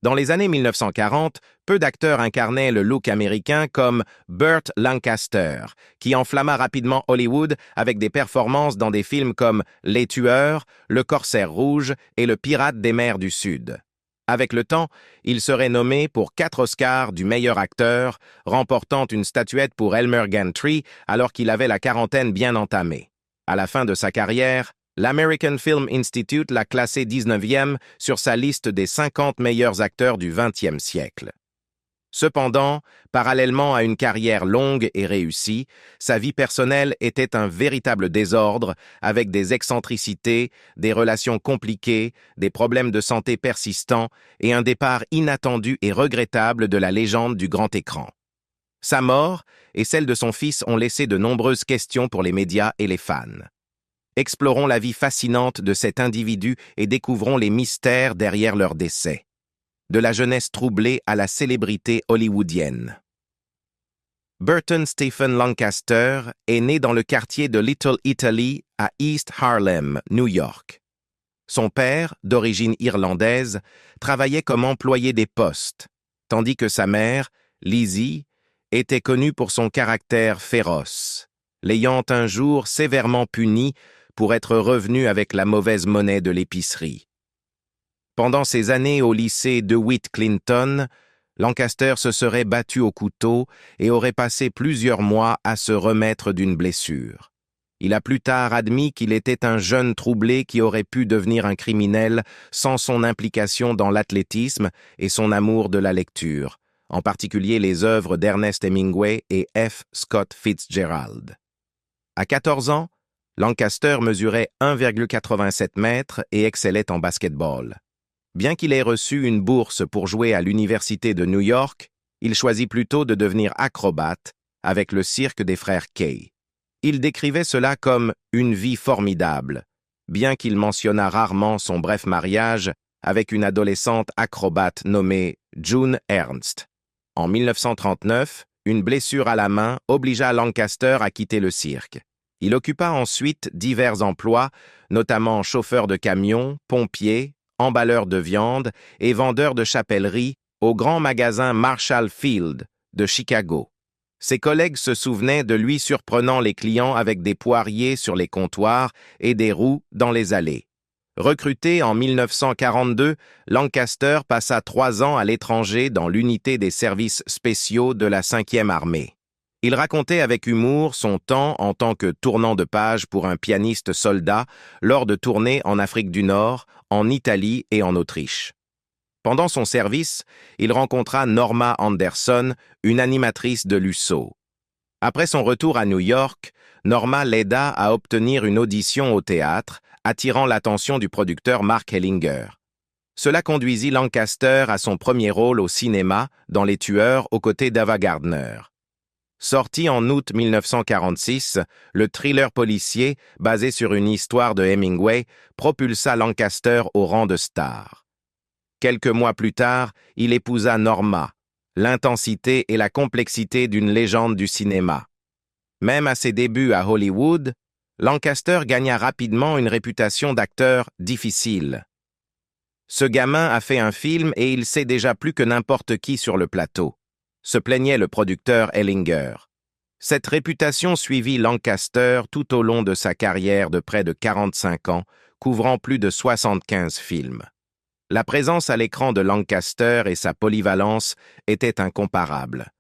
Dans les années 1940, peu d'acteurs incarnaient le look américain comme Burt Lancaster, qui enflamma rapidement Hollywood avec des performances dans des films comme Les Tueurs, Le Corsaire Rouge et Le Pirate des mers du Sud. Avec le temps, il serait nommé pour 4 Oscars du meilleur acteur, remportant une statuette pour Elmer Gantry alors qu'il avait la quarantaine bien entamée. À la fin de sa carrière, l'American Film Institute l'a classé 19e sur sa liste des 50 meilleurs acteurs du XXe siècle. Cependant, parallèlement à une carrière longue et réussie, sa vie personnelle était un véritable désordre, avec des excentricités, des relations compliquées, des problèmes de santé persistants et un départ inattendu et regrettable de la légende du grand écran. Sa mort et celle de son fils ont laissé de nombreuses questions pour les médias et les fans. Explorons la vie fascinante de cet individu et découvrons les mystères derrière leur décès. De la jeunesse troublée à la célébrité hollywoodienne. Burton Stephen Lancaster est né dans le quartier de Little Italy à East Harlem, New York. Son père, d'origine irlandaise, travaillait comme employé des postes, tandis que sa mère, Lizzie, était connue pour son caractère féroce, l'ayant un jour sévèrement punie pour être revenue avec la mauvaise monnaie de l'épicerie. Pendant ses années au lycée DeWitt Clinton, Lancaster se serait battu au couteau et aurait passé plusieurs mois à se remettre d'une blessure. Il a plus tard admis qu'il était un jeune troublé qui aurait pu devenir un criminel sans son implication dans l'athlétisme et son amour de la lecture, en particulier les œuvres d'Ernest Hemingway et F. Scott Fitzgerald. À 14 ans, Lancaster mesurait 1,87 mètres et excellait en basketball. Bien qu'il ait reçu une bourse pour jouer à l'Université de New York, il choisit plutôt de devenir acrobate avec le cirque des frères Kay. Il décrivait cela comme une vie formidable, bien qu'il mentionnât rarement son bref mariage avec une adolescente acrobate nommée June Ernst. En 1939, une blessure à la main obligea Lancaster à quitter le cirque. Il occupa ensuite divers emplois, notamment chauffeur de camion, pompier, emballeur de viande et vendeur de chapellerie au grand magasin Marshall Field de Chicago. Ses collègues se souvenaient de lui surprenant les clients avec des poiriers sur les comptoirs et des roues dans les allées. Recruté en 1942, Lancaster passa 3 ans à l'étranger dans l'unité des services spéciaux de la 5e armée. Il racontait avec humour son temps en tant que tournant de page pour un pianiste soldat lors de tournées en Afrique du Nord, en Italie et en Autriche. Pendant son service, il rencontra Norma Anderson, une animatrice de l'USO. Après son retour à New York, Norma l'aida à obtenir une audition au théâtre, attirant l'attention du producteur Mark Hellinger. Cela conduisit Lancaster à son premier rôle au cinéma dans Les Tueurs aux côtés d'Ava Gardner. Sorti en août 1946, le thriller policier, basé sur une histoire de Hemingway, propulsa Lancaster au rang de star. Quelques mois plus tard, il épousa Norma, l'intensité et la complexité d'une légende du cinéma. Même à ses débuts à Hollywood, Lancaster gagna rapidement une réputation d'acteur difficile. Ce gamin a fait un film et il sait déjà plus que n'importe qui sur le plateau, se plaignait le producteur Hellinger. Cette réputation suivit Lancaster tout au long de sa carrière de près de 45 ans, couvrant plus de 75 films. La présence à l'écran de Lancaster et sa polyvalence étaient incomparables.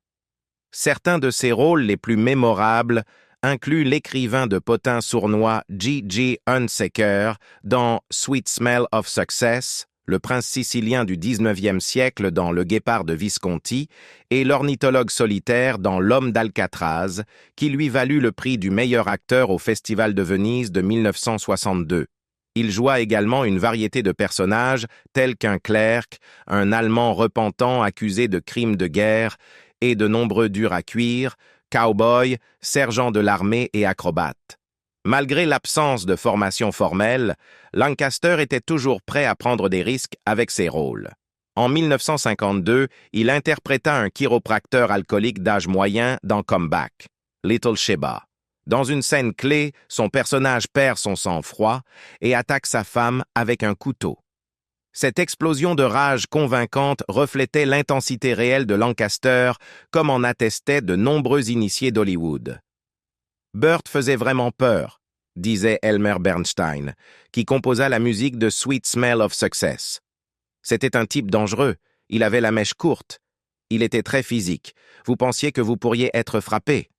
Certains de ses rôles les plus mémorables incluent l'écrivain de potins sournois G.G. Hunsaker dans Sweet Smell of Success, le prince sicilien du XIXe siècle dans Le Guépard de Visconti et l'ornithologue solitaire dans L'Homme d'Alcatraz, qui lui valut le prix du meilleur acteur au Festival de Venise de 1962. Il joua également une variété de personnages tels qu'un clerc, un Allemand repentant accusé de crimes de guerre et de nombreux durs à cuire, cow-boy, sergent de l'armée et acrobate. Malgré l'absence de formation formelle, Lancaster était toujours prêt à prendre des risques avec ses rôles. En 1952, il interpréta un chiropracteur alcoolique d'âge moyen dans Comeback, Little Sheba. Dans une scène clé, son personnage perd son sang-froid et attaque sa femme avec un couteau. Cette explosion de rage convaincante reflétait l'intensité réelle de Lancaster, comme en attestaient de nombreux initiés d'Hollywood. Burt faisait vraiment peur, disait Elmer Bernstein, qui composa la musique de Sweet Smell of Success. C'était un type dangereux, il avait la mèche courte, il était très physique, vous pensiez que vous pourriez être frappé.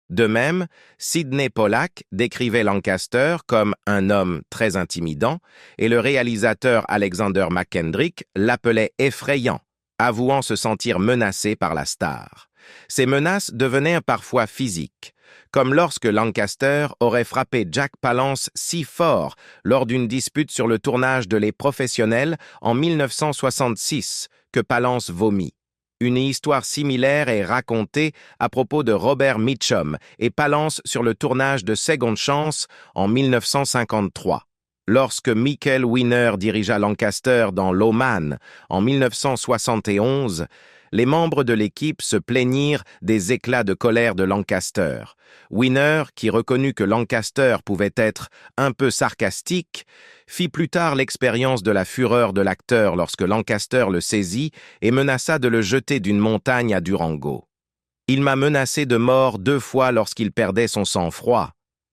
De même, Sidney Pollack décrivait Lancaster comme un homme très intimidant et le réalisateur Alexander McKendrick l'appelait effrayant, avouant se sentir menacé par la star. Ces menaces devenaient parfois physiques, comme lorsque Lancaster aurait frappé Jack Palance si fort lors d'une dispute sur le tournage de Les Professionnels en 1966 que Palance vomit. Une histoire similaire est racontée à propos de Robert Mitchum et Palance sur le tournage de Second Chance en 1953. Lorsque Michael Winner dirigea Lancaster dans Lawman en 1971, les membres de l'équipe se plaignirent des éclats de colère de Lancaster. Winner, qui reconnut que Lancaster pouvait être un peu sarcastique, fit plus tard l'expérience de la fureur de l'acteur lorsque Lancaster le saisit et menaça de le jeter d'une montagne à Durango. « Il m'a menacé de mort 2 fois lorsqu'il perdait son sang-froid »,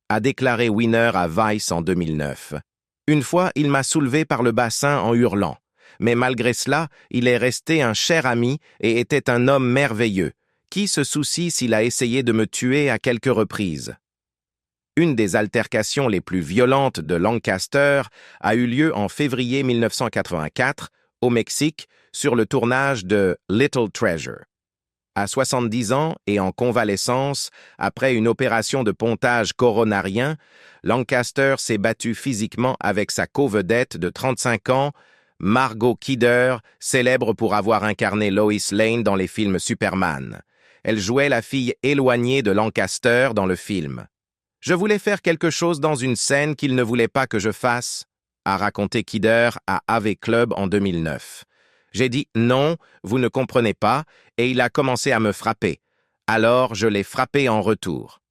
a déclaré Winner à Vice en 2009. « Une fois, il m'a soulevé par le bassin en hurlant. Mais malgré cela, il est resté un cher ami et était un homme merveilleux. Qui se soucie s'il a essayé de me tuer à quelques reprises ?» Une des altercations les plus violentes de Lancaster a eu lieu en février 1984, au Mexique, sur le tournage de Little Treasure. À 70 ans et en convalescence, après une opération de pontage coronarien, Lancaster s'est battu physiquement avec sa co-vedette de 35 ans, Margot Kidder, célèbre pour avoir incarné Lois Lane dans les films Superman. Elle jouait la fille éloignée de Lancaster dans le film. « Je voulais faire quelque chose dans une scène qu'il ne voulait pas que je fasse », a raconté Kidder à AV Club en 2009. « J'ai dit « Non, vous ne comprenez pas » et il a commencé à me frapper. Alors, je l'ai frappé en retour. »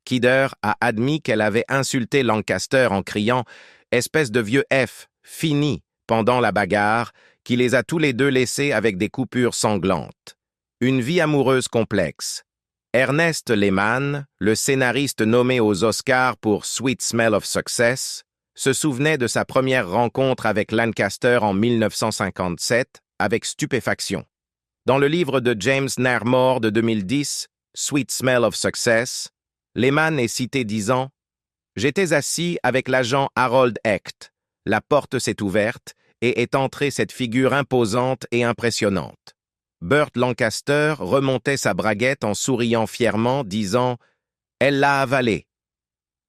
Kidder a admis qu'elle avait insulté Lancaster en criant « Espèce de vieux F, fini !» pendant la bagarre, qui les a tous les deux laissés avec des coupures sanglantes. Une vie amoureuse complexe. Ernest Lehman, le scénariste nommé aux Oscars pour Sweet Smell of Success, se souvenait de sa première rencontre avec Lancaster en 1957 avec stupéfaction. Dans le livre de James Naremore de 2010, Sweet Smell of Success, Lehman est cité disant « J'étais assis avec l'agent Harold Hecht. La porte s'est ouverte et est entrée cette figure imposante et impressionnante. Burt Lancaster remontait sa braguette en souriant fièrement, disant « Elle l'a avalé ».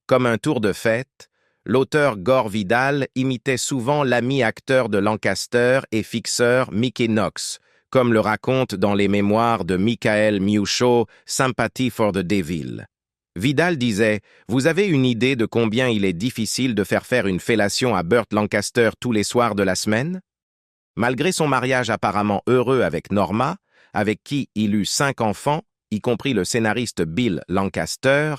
Comme un tour de fête, l'auteur Gore Vidal imitait souvent l'ami acteur de Lancaster et fixeur Mickey Knox, comme le raconte dans les mémoires de Michael Miucho, Sympathy for the Devil. Vidal disait « Vous avez une idée de combien il est difficile de faire une fellation à Burt Lancaster tous les soirs de la semaine ?» Malgré son mariage apparemment heureux avec Norma, avec qui il eut 5 enfants, y compris le scénariste Bill Lancaster,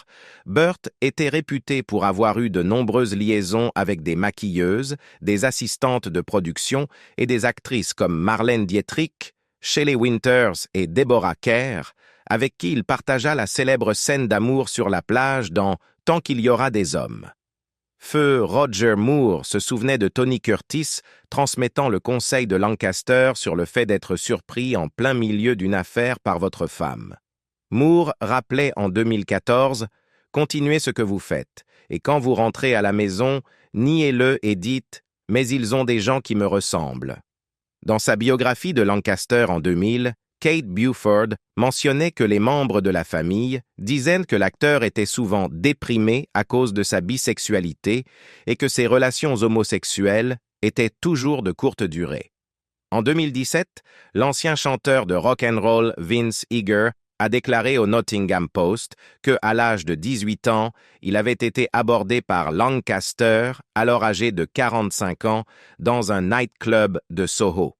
Burt était réputé pour avoir eu de nombreuses liaisons avec des maquilleuses, des assistantes de production et des actrices comme Marlène Dietrich, Shelley Winters et Deborah Kerr, avec qui il partagea la célèbre scène d'amour sur la plage dans « Tant qu'il y aura des hommes ». Feu Roger Moore se souvenait de Tony Curtis transmettant le conseil de Lancaster sur le fait d'être surpris en plein milieu d'une affaire par votre femme. Moore rappelait en 2014 « Continuez ce que vous faites, et quand vous rentrez à la maison, niez-le et dites « Mais ils ont des gens qui me ressemblent ». Dans sa biographie de Lancaster en 2000, Kate Buford mentionnait que les membres de la famille disaient que l'acteur était souvent déprimé à cause de sa bisexualité et que ses relations homosexuelles étaient toujours de courte durée. En 2017, l'ancien chanteur de rock and roll Vince Eager a déclaré au Nottingham Post que, à l'âge de 18 ans, il avait été abordé par Lancaster, alors âgé de 45 ans, dans un nightclub de Soho.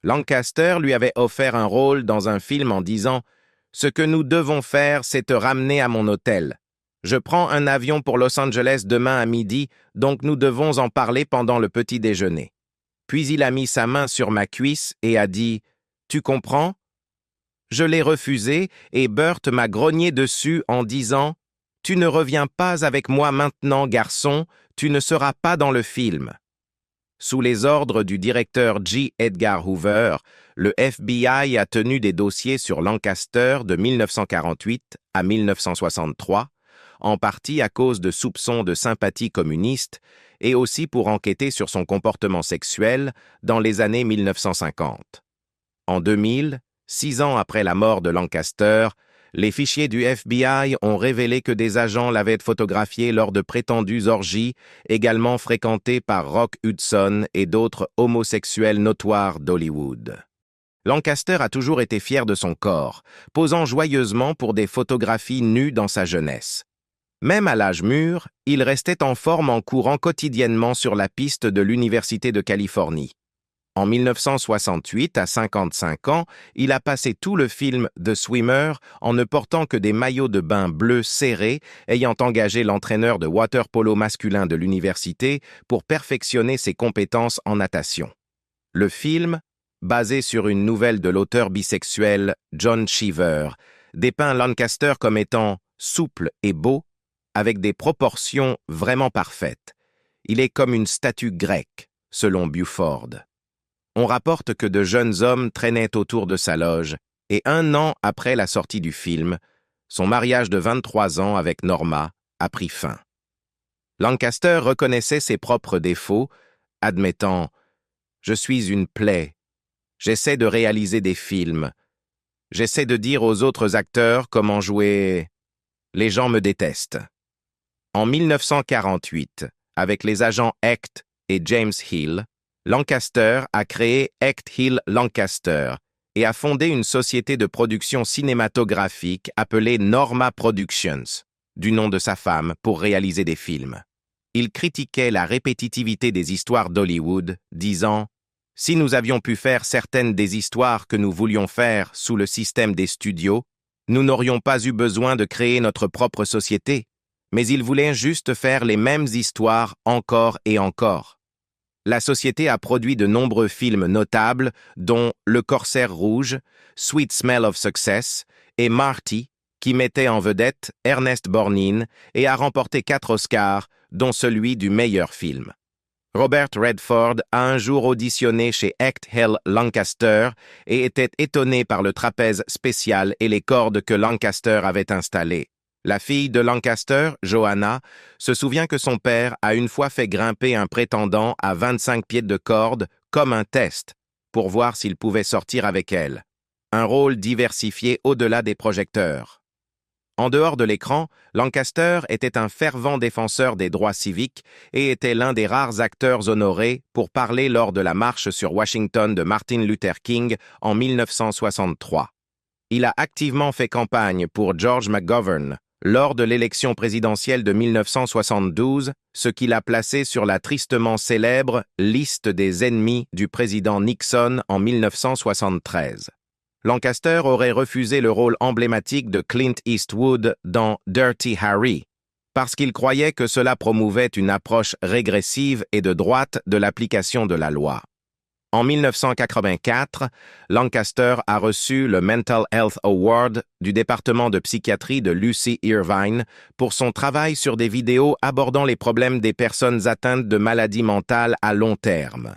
Lancaster lui avait offert un rôle dans un film en disant « Ce que nous devons faire, c'est te ramener à mon hôtel. Je prends un avion pour Los Angeles demain à midi, donc nous devons en parler pendant le petit déjeuner. » Puis il a mis sa main sur ma cuisse et a dit « Tu comprends ?» Je l'ai refusé et Burt m'a grogné dessus en disant « Tu ne reviens pas avec moi maintenant, garçon, tu ne seras pas dans le film. » Sous les ordres du directeur J. Edgar Hoover, le FBI a tenu des dossiers sur Lancaster de 1948 à 1963, en partie à cause de soupçons de sympathie communiste et aussi pour enquêter sur son comportement sexuel dans les années 1950. En 2000, 6 ans après la mort de Lancaster, les fichiers du FBI ont révélé que des agents l'avaient photographié lors de prétendues orgies, également fréquentées par Rock Hudson et d'autres homosexuels notoires d'Hollywood. Lancaster a toujours été fier de son corps, posant joyeusement pour des photographies nues dans sa jeunesse. Même à l'âge mûr, il restait en forme en courant quotidiennement sur la piste de l'Université de Californie. En 1968, à 55 ans, il a passé tout le film The Swimmer en ne portant que des maillots de bain bleus serrés, ayant engagé l'entraîneur de water-polo masculin de l'université pour perfectionner ses compétences en natation. Le film, basé sur une nouvelle de l'auteur bisexuel John Cheever, dépeint Lancaster comme étant souple et beau, avec des proportions vraiment parfaites. Il est comme une statue grecque, selon Buford. On rapporte que de jeunes hommes traînaient autour de sa loge, et 1 an après la sortie du film, son mariage de 23 ans avec Norma a pris fin. Lancaster reconnaissait ses propres défauts, admettant « Je suis une plaie. J'essaie de réaliser des films. J'essaie de dire aux autres acteurs comment jouer. Les gens me détestent. » En 1948, avec les agents Hecht et James Hill, Lancaster a créé Hecht Hill Lancaster et a fondé une société de production cinématographique appelée Norma Productions, du nom de sa femme, pour réaliser des films. Il critiquait la répétitivité des histoires d'Hollywood, disant « Si nous avions pu faire certaines des histoires que nous voulions faire sous le système des studios, nous n'aurions pas eu besoin de créer notre propre société, mais il voulait juste faire les mêmes histoires encore et encore. » La société a produit de nombreux films notables, dont Le Corsaire Rouge, Sweet Smell of Success et Marty, qui mettait en vedette Ernest Borgnine et a remporté 4 Oscars, dont celui du meilleur film. Robert Redford a un jour auditionné chez Hecht Hill Lancaster et était étonné par le trapèze spécial et les cordes que Lancaster avait installées. La fille de Lancaster, Joanna, se souvient que son père a une fois fait grimper un prétendant à 25 pieds de corde comme un test pour voir s'il pouvait sortir avec elle. Un rôle diversifié au-delà des projecteurs. En dehors de l'écran, Lancaster était un fervent défenseur des droits civiques et était l'un des rares acteurs honorés pour parler lors de la marche sur Washington de Martin Luther King en 1963. Il a activement fait campagne pour George McGovern lors de l'élection présidentielle de 1972, ce qui l'a placé sur la tristement célèbre liste des ennemis du président Nixon en 1973. Lancaster aurait refusé le rôle emblématique de Clint Eastwood dans Dirty Harry, parce qu'il croyait que cela promouvait une approche régressive et de droite de l'application de la loi. En 1984, Lancaster a reçu le Mental Health Award du département de psychiatrie de l'UC Irvine pour son travail sur des vidéos abordant les problèmes des personnes atteintes de maladies mentales à long terme.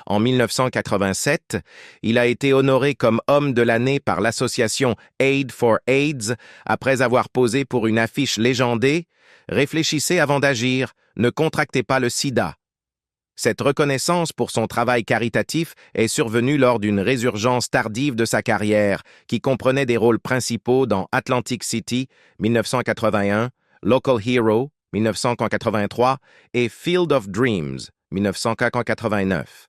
En 1987, il a été honoré comme homme de l'année par l'association Aid for AIDS après avoir posé pour une affiche légendée « Réfléchissez avant d'agir, ne contractez pas le sida ». Cette reconnaissance pour son travail caritatif est survenue lors d'une résurgence tardive de sa carrière, qui comprenait des rôles principaux dans Atlantic City, 1981, Local Hero, 1983, et Field of Dreams, 1989.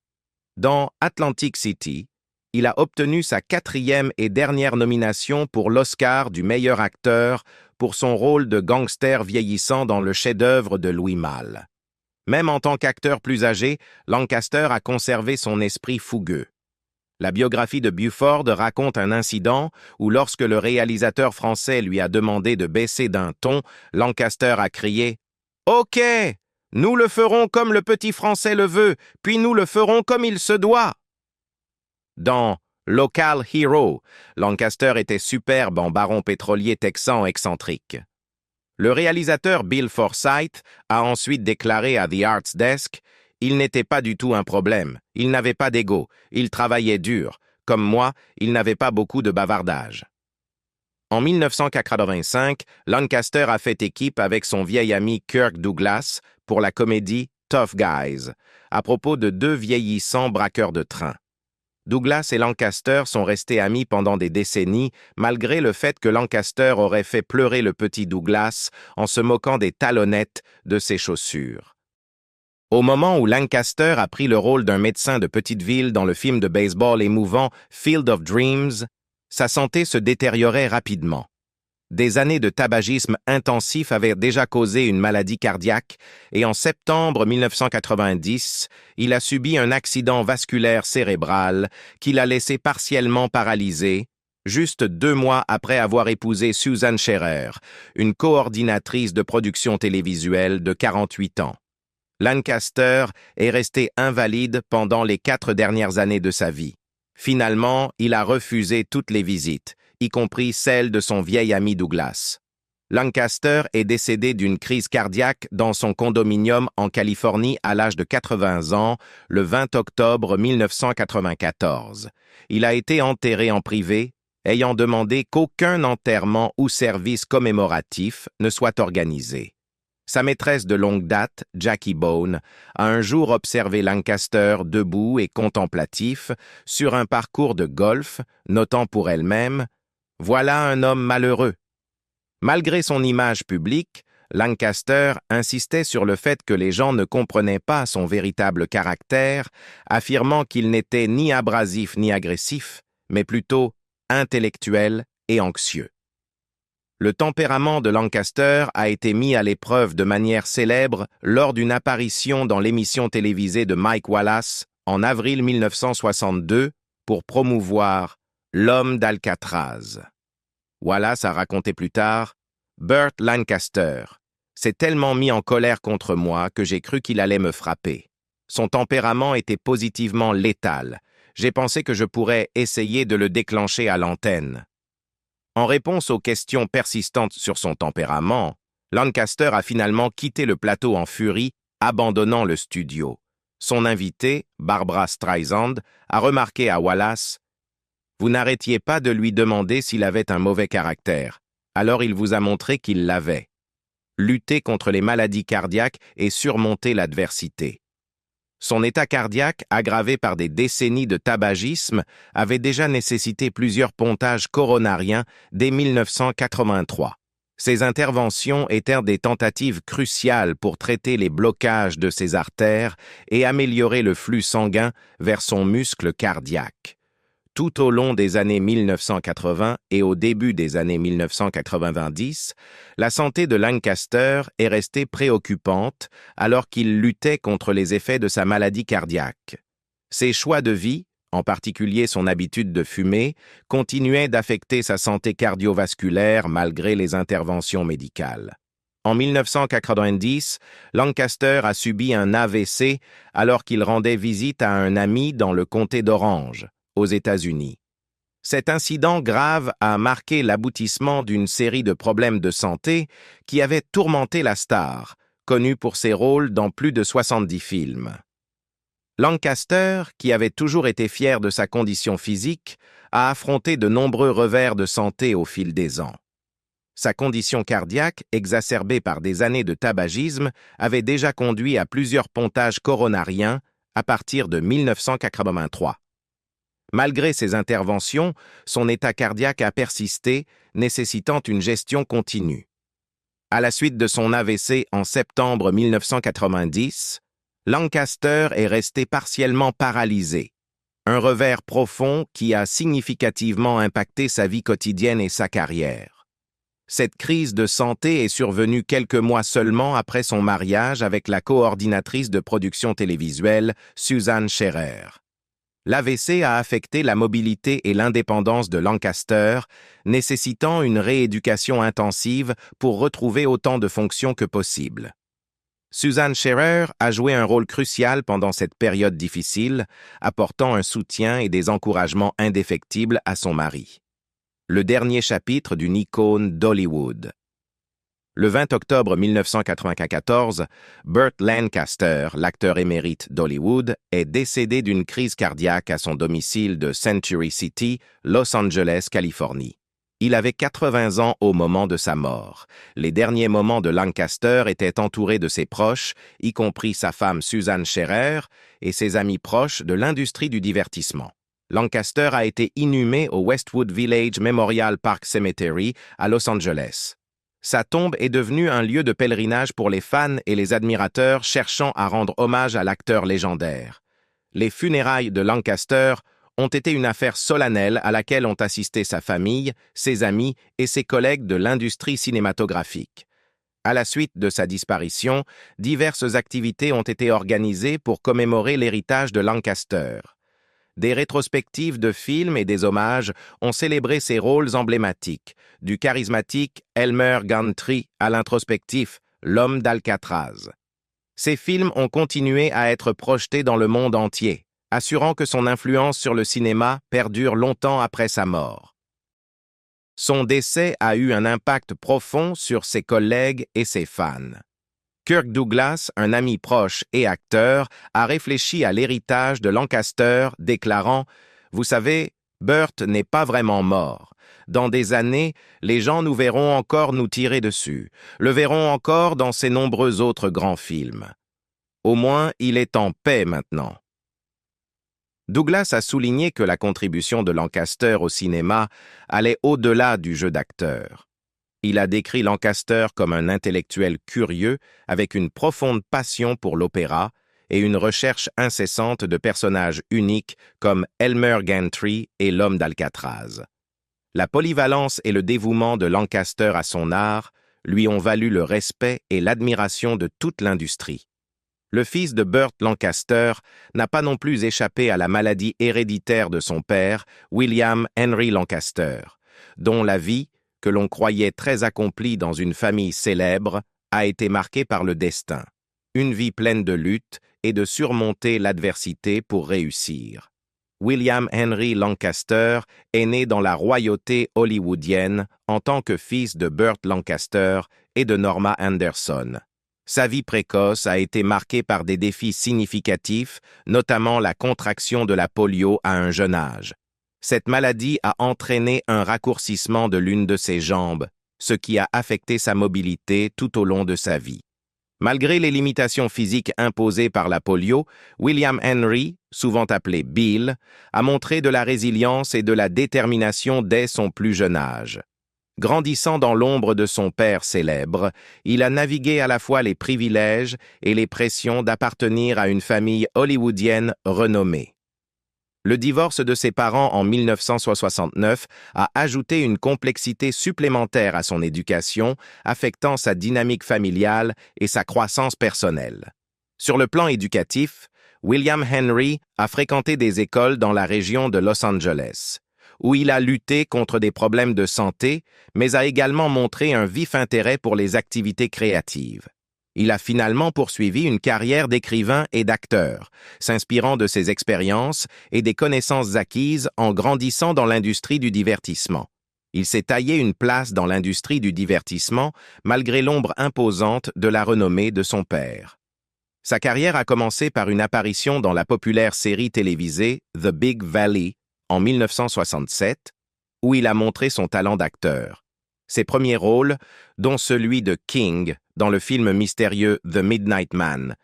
Dans Atlantic City, il a obtenu sa 4e et dernière nomination pour l'Oscar du meilleur acteur pour son rôle de gangster vieillissant dans le chef-d'œuvre de Louis Malle. Même en tant qu'acteur plus âgé, Lancaster a conservé son esprit fougueux. La biographie de Buford raconte un incident où lorsque le réalisateur français lui a demandé de baisser d'un ton, Lancaster a crié « OK, Nous le ferons comme le petit Français le veut, puis nous le ferons comme il se doit. Dans Local Hero, Lancaster était superbe en baron pétrolier texan excentrique. Le réalisateur Bill Forsyth a ensuite déclaré à The Arts Desk « Il n'était pas du tout un problème, il n'avait pas d'ego, il travaillait dur. Comme moi, il n'avait pas beaucoup de bavardage. » En 1985, Lancaster a fait équipe avec son vieil ami Kirk Douglas pour la comédie Tough Guys, à propos de deux vieillissants braqueurs de train. Douglas et Lancaster sont restés amis pendant des décennies, malgré le fait que Lancaster aurait fait pleurer le petit Douglas en se moquant des talonnettes de ses chaussures. Au moment où Lancaster a pris le rôle d'un médecin de petite ville dans le film de baseball émouvant Field of Dreams, sa santé se détériorait rapidement. Des années de tabagisme intensif avaient déjà causé une maladie cardiaque et en septembre 1990, il a subi un accident vasculaire cérébral qui l'a laissé partiellement paralysé, juste 2 mois après avoir épousé Susan Scherer, une coordinatrice de production télévisuelle de 48 ans. Lancaster est resté invalide pendant les 4 dernières années de sa vie. Finalement, il a refusé toutes les visites, y compris celle de son vieil ami Douglas. Lancaster est décédé d'une crise cardiaque dans son condominium en Californie à l'âge de 80 ans, le 20 octobre 1994. Il a été enterré en privé, ayant demandé qu'aucun enterrement ou service commémoratif ne soit organisé. Sa maîtresse de longue date, Jackie Bone, a un jour observé Lancaster debout et contemplatif sur un parcours de golf, notant pour elle-même « Voilà un homme malheureux ». Malgré son image publique, Lancaster insistait sur le fait que les gens ne comprenaient pas son véritable caractère, affirmant qu'il n'était ni abrasif ni agressif, mais plutôt intellectuel et anxieux. Le tempérament de Lancaster a été mis à l'épreuve de manière célèbre lors d'une apparition dans l'émission télévisée de Mike Wallace en avril 1962 pour promouvoir L'homme d'Alcatraz. Wallace a raconté plus tard « Burt Lancaster s'est tellement mis en colère contre moi que j'ai cru qu'il allait me frapper. Son tempérament était positivement létal. J'ai pensé que je pourrais essayer de le déclencher à l'antenne. » En réponse aux questions persistantes sur son tempérament, Lancaster a finalement quitté le plateau en furie, abandonnant le studio. Son invitée, Barbra Streisand, a remarqué à Wallace « Vous n'arrêtiez pas de lui demander s'il avait un mauvais caractère. Alors il vous a montré qu'il l'avait. Lutter contre les maladies cardiaques et surmonter l'adversité. » Son état cardiaque, aggravé par des décennies de tabagisme, avait déjà nécessité plusieurs pontages coronariens dès 1983. Ces interventions étaient des tentatives cruciales pour traiter les blocages de ses artères et améliorer le flux sanguin vers son muscle cardiaque. Tout au long des années 1980 et au début des années 1990, la santé de Lancaster est restée préoccupante alors qu'il luttait contre les effets de sa maladie cardiaque. Ses choix de vie, en particulier son habitude de fumer, continuaient d'affecter sa santé cardiovasculaire malgré les interventions médicales. En 1990, Lancaster a subi un AVC alors qu'il rendait visite à un ami dans le comté d'Orange, aux États-Unis. Cet incident grave a marqué l'aboutissement d'une série de problèmes de santé qui avaient tourmenté la star, connue pour ses rôles dans plus de 70 films. Lancaster, qui avait toujours été fier de sa condition physique, a affronté de nombreux revers de santé au fil des ans. Sa condition cardiaque, exacerbée par des années de tabagisme, avait déjà conduit à plusieurs pontages coronariens à partir de 1983. Malgré ses interventions, son état cardiaque a persisté, nécessitant une gestion continue. À la suite de son AVC en septembre 1990, Lancaster est resté partiellement paralysé, un revers profond qui a significativement impacté sa vie quotidienne et sa carrière. Cette crise de santé est survenue quelques mois seulement après son mariage avec la coordinatrice de production télévisuelle Susan Scherer. L'AVC a affecté la mobilité et l'indépendance de Lancaster, nécessitant une rééducation intensive pour retrouver autant de fonctions que possible. Susan Scherer a joué un rôle crucial pendant cette période difficile, apportant un soutien et des encouragements indéfectibles à son mari. Le dernier chapitre d'une icône d'Hollywood. Le 20 octobre 1994, Burt Lancaster, l'acteur émérite d'Hollywood, est décédé d'une crise cardiaque à son domicile de Century City, Los Angeles, Californie. Il avait 80 ans au moment de sa mort. Les derniers moments de Lancaster étaient entourés de ses proches, y compris sa femme Susan Scherer et ses amis proches de l'industrie du divertissement. Lancaster a été inhumé au Westwood Village Memorial Park Cemetery à Los Angeles. Sa tombe est devenue un lieu de pèlerinage pour les fans et les admirateurs cherchant à rendre hommage à l'acteur légendaire. Les funérailles de Lancaster ont été une affaire solennelle à laquelle ont assisté sa famille, ses amis et ses collègues de l'industrie cinématographique. À la suite de sa disparition, diverses activités ont été organisées pour commémorer l'héritage de Lancaster. Des rétrospectives de films et des hommages ont célébré ses rôles emblématiques, du charismatique Elmer Gantry à l'introspectif L'homme d'Alcatraz. Ces films ont continué à être projetés dans le monde entier, assurant que son influence sur le cinéma perdure longtemps après sa mort. Son décès a eu un impact profond sur ses collègues et ses fans. Kirk Douglas, un ami proche et acteur, a réfléchi à l'héritage de Lancaster, déclarant « Vous savez, Burt n'est pas vraiment mort. Dans des années, les gens nous verront encore nous tirer dessus, le verront encore dans ses nombreux autres grands films. Au moins, il est en paix maintenant. » Douglas a souligné que la contribution de Lancaster au cinéma allait au-delà du jeu d'acteur. Il a décrit Lancaster comme un intellectuel curieux avec une profonde passion pour l'opéra et une recherche incessante de personnages uniques comme Elmer Gantry et l'homme d'Alcatraz. La polyvalence et le dévouement de Lancaster à son art lui ont valu le respect et l'admiration de toute l'industrie. Le fils de Burt Lancaster n'a pas non plus échappé à la maladie héréditaire de son père, William Henry Lancaster, dont la vie, que l'on croyait très accomplie dans une famille célèbre, a été marquée par le destin. Une vie pleine de luttes et de surmonter l'adversité pour réussir. William Henry Lancaster est né dans la royauté hollywoodienne en tant que fils de Burt Lancaster et de Norma Anderson. Sa vie précoce a été marquée par des défis significatifs, notamment la contraction de la polio à un jeune âge. Cette maladie a entraîné un raccourcissement de l'une de ses jambes, ce qui a affecté sa mobilité tout au long de sa vie. Malgré les limitations physiques imposées par la polio, William Henry, souvent appelé Bill, a montré de la résilience et de la détermination dès son plus jeune âge. Grandissant dans l'ombre de son père célèbre, il a navigué à la fois les privilèges et les pressions d'appartenir à une famille hollywoodienne renommée. Le divorce de ses parents en 1969 a ajouté une complexité supplémentaire à son éducation, affectant sa dynamique familiale et sa croissance personnelle. Sur le plan éducatif, William Henry a fréquenté des écoles dans la région de Los Angeles, où il a lutté contre des problèmes de santé, mais a également montré un vif intérêt pour les activités créatives. Il a finalement poursuivi une carrière d'écrivain et d'acteur, s'inspirant de ses expériences et des connaissances acquises en grandissant dans l'industrie du divertissement. Il s'est taillé une place dans l'industrie du divertissement malgré l'ombre imposante de la renommée de son père. Sa carrière a commencé par une apparition dans la populaire série télévisée The Big Valley en 1967, où il a montré son talent d'acteur. Ses premiers rôles, dont celui de King dans le film mystérieux The Midnight Man,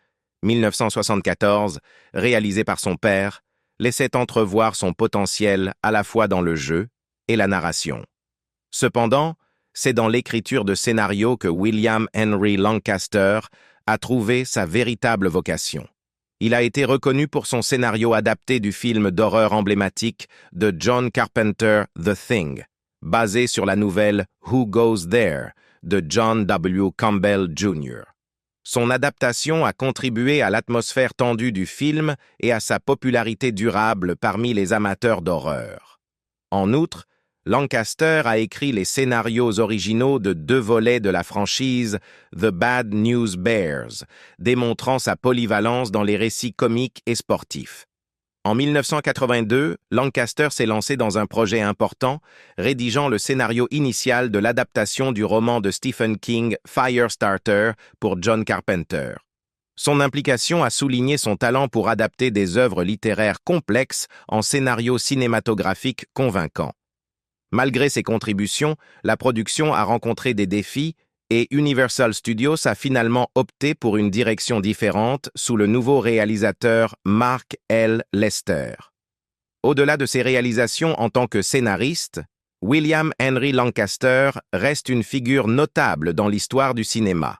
1974, réalisé par son père, laissaient entrevoir son potentiel à la fois dans le jeu et la narration. Cependant, c'est dans l'écriture de scénarios que William Henry Lancaster a trouvé sa véritable vocation. Il a été reconnu pour son scénario adapté du film d'horreur emblématique de John Carpenter, The Thing, basé sur la nouvelle Who Goes There de John W. Campbell Jr. Son adaptation a contribué à l'atmosphère tendue du film et à sa popularité durable parmi les amateurs d'horreur. En outre, Lancaster a écrit les scénarios originaux de 2 volets de la franchise The Bad News Bears, démontrant sa polyvalence dans les récits comiques et sportifs. En 1982, Lancaster s'est lancé dans un projet important, rédigeant le scénario initial de l'adaptation du roman de Stephen King Firestarter pour John Carpenter. Son implication a souligné son talent pour adapter des œuvres littéraires complexes en scénarios cinématographiques convaincants. Malgré ses contributions, la production a rencontré des défis et Universal Studios a finalement opté pour une direction différente sous le nouveau réalisateur Mark L. Lester. Au-delà de ses réalisations en tant que scénariste, William Henry Lancaster reste une figure notable dans l'histoire du cinéma.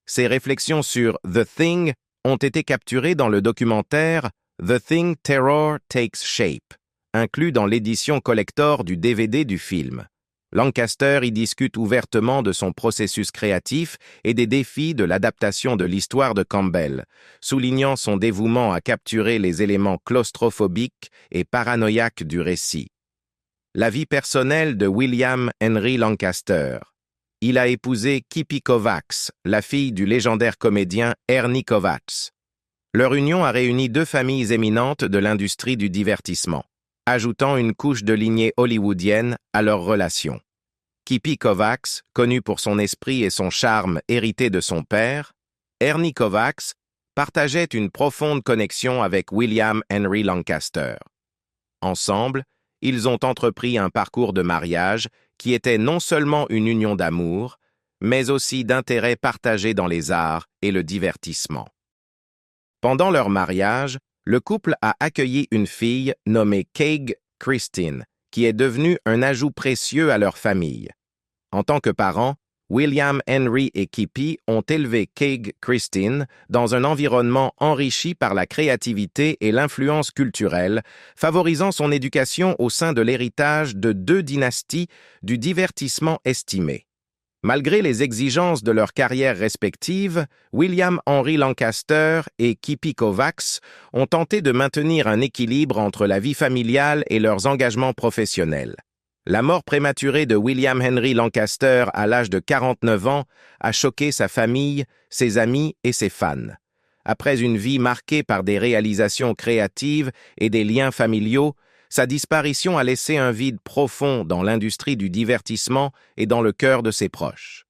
Ses réflexions sur The Thing ont été capturées dans le documentaire The Thing Terror Takes Shape, inclus dans l'édition collector du DVD du film. Lancaster y discute ouvertement de son processus créatif et des défis de l'adaptation de l'histoire de Campbell, soulignant son dévouement à capturer les éléments claustrophobiques et paranoïaques du récit. La vie personnelle de William Henry Lancaster. Il a épousé Kippi Kovacs, la fille du légendaire comédien Ernie Kovacs. Leur union a réuni 2 familles éminentes de l'industrie du divertissement, ajoutant une couche de lignée hollywoodienne à leur relation. Kippi Kovacs, connu pour son esprit et son charme hérité de son père, Ernie Kovacs, partageait une profonde connexion avec William Henry Lancaster. Ensemble, ils ont entrepris un parcours de mariage qui était non seulement une union d'amour, mais aussi d'intérêts partagés dans les arts et le divertissement. Pendant leur mariage, le couple a accueilli une fille nommée Kaig Christine, qui est devenue un ajout précieux à leur famille. En tant que parents, William Henry et Kippi ont élevé Kaig Christine dans un environnement enrichi par la créativité et l'influence culturelle, favorisant son éducation au sein de l'héritage de 2 dynasties du divertissement estimé. Malgré les exigences de leurs carrières respectives, William Henry Lancaster et Kippi Kovacs ont tenté de maintenir un équilibre entre la vie familiale et leurs engagements professionnels. La mort prématurée de William Henry Lancaster à l'âge de 49 ans a choqué sa famille, ses amis et ses fans. Après une vie marquée par des réalisations créatives et des liens familiaux, sa disparition a laissé un vide profond dans l'industrie du divertissement et dans le cœur de ses proches.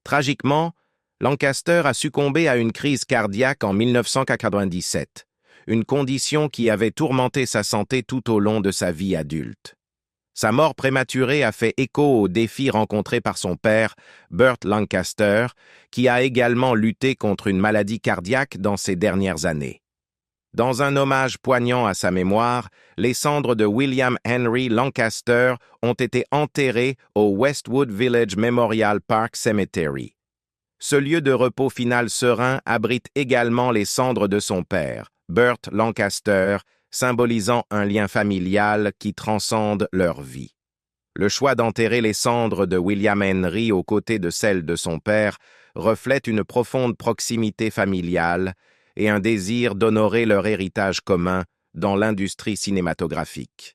Tragiquement, Lancaster a succombé à une crise cardiaque en 1997, une condition qui avait tourmenté sa santé tout au long de sa vie adulte. Sa mort prématurée a fait écho aux défis rencontrés par son père, Burt Lancaster, qui a également lutté contre une maladie cardiaque dans ses dernières années. Dans un hommage poignant à sa mémoire, les cendres de William Henry Lancaster ont été enterrées au Westwood Village Memorial Park Cemetery. Ce lieu de repos final serein abrite également les cendres de son père, Burt Lancaster, symbolisant un lien familial qui transcende leur vie. Le choix d'enterrer les cendres de William Henry aux côtés de celles de son père reflète une profonde proximité familiale et un désir d'honorer leur héritage commun dans l'industrie cinématographique.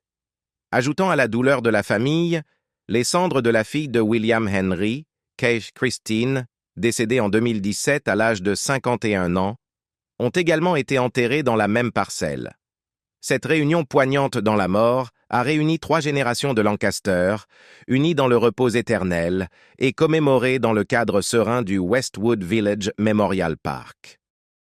Ajoutant à la douleur de la famille, les cendres de la fille de William Henry, Kaig Christine, décédée en 2017 à l'âge de 51 ans, ont également été enterrées dans la même parcelle. Cette réunion poignante dans la mort a réuni 3 générations de Lancaster, unies dans le repos éternel et commémorées dans le cadre serein du Westwood Village Memorial Park.